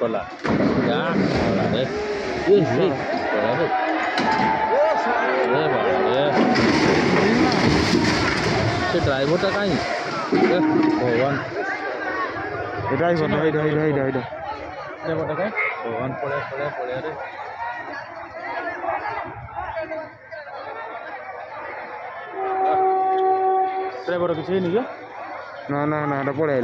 कला से ड्राइवरटा कहीं भगवान ड्राइवर ड्राइवरटा कहीं भगवान पड़े पड़े पड़े रे ड्राइवर किसी नहीं ना ना ना पड़े